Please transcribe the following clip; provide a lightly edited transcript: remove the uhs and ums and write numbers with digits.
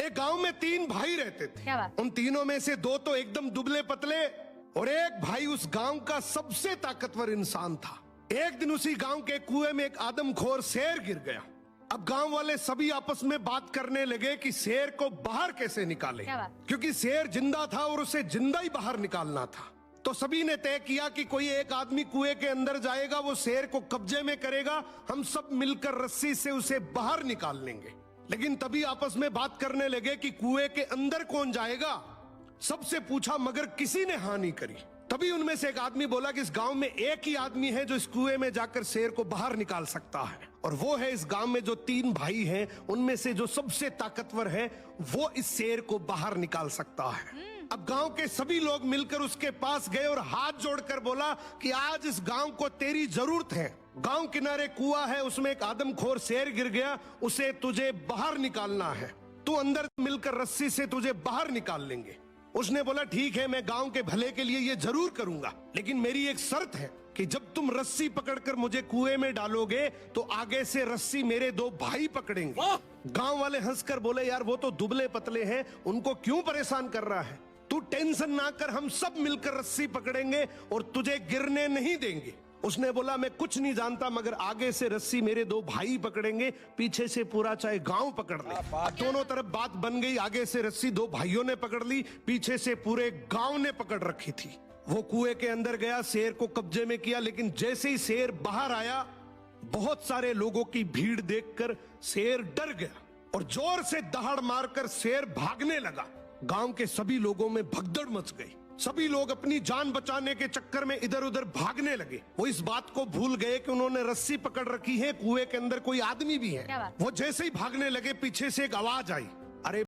एक गांव में 3 भाई रहते थे। क्या बात? उन तीनों में से 2 तो एकदम दुबले पतले और एक भाई उस गांव का सबसे ताकतवर इंसान था। एक दिन उसी गांव के कुएं में एक आदमखोर शेर गिर गया। अब गांव वाले सभी आपस में बात करने लगे कि शेर को बाहर कैसे निकालें, क्योंकि शेर जिंदा था और उसे जिंदा ही बाहर निकालना था। तो सभी ने तय किया कि कोई एक आदमी कुएं के अंदर जाएगा, वो शेर को कब्जे में करेगा, हम सब मिलकर रस्सी से उसे बाहर निकाल लेंगे। लेकिन तभी आपस में बात करने लगे कि कुएं के अंदर कौन जाएगा। सबसे पूछा मगर किसी ने हाँ नहीं करी। तभी उनमें से एक आदमी बोला कि इस गांव में एक ही आदमी है जो इस कुएं में जाकर शेर को बाहर निकाल सकता है, और वो है इस गांव में जो 3 भाई हैं उनमें से जो सबसे ताकतवर है, वो इस शेर को बाहर निकाल सकता है। अब गांव के सभी लोग मिलकर उसके पास गए और हाथ जोड़कर बोला कि आज इस गांव को तेरी जरूरत है। गांव किनारे कुआं है, उसमें एक आदमखोर शेर गिर गया, उसे तुझे बाहर निकालना है। तू अंदर मिलकर रस्सी से तुझे बाहर निकाल लेंगे। उसने बोला ठीक है, मैं गांव के भले के लिए ये जरूर करूंगा, लेकिन मेरी एक शर्त है कि जब तुम रस्सी पकड़कर मुझे कुएं में डालोगे तो आगे से रस्सी मेरे 2 भाई पकड़ेंगे। गांव वाले हंसकर बोले यार वो तो दुबले पतले हैं, उनको क्यों परेशान कर रहा है, तू टेंशन ना कर, हम सब मिलकर रस्सी पकड़ेंगे और तुझे गिरने नहीं देंगे। उसने बोला मैं कुछ नहीं जानता, मगर आगे से रस्सी मेरे 2 भाई पकड़ेंगे, पीछे से पूरा चाहे गांव पकड़ ले। दोनों तरफ बात बन गई, आगे से रस्सी 2 भाइयों ने पकड़ ली, पीछे से पूरे गांव ने पकड़ रखी थी। वो कुएं के अंदर गया, शेर को कब्जे में किया, लेकिन जैसे ही शेर बाहर आया, बहुत सारे लोगों की भीड़ देखकर शेर डर गया और जोर से दहाड़ मारकर शेर भागने लगा। गांव के सभी लोगों में भगदड़ मच गई। सभी लोग अपनी जान बचाने के चक्कर में इधर उधर भागने लगे। वो इस बात को भूल गए कि उन्होंने रस्सी पकड़ रखी है, कुएं के अंदर कोई आदमी भी है। वो जैसे ही भागने लगे, पीछे से एक आवाज आई,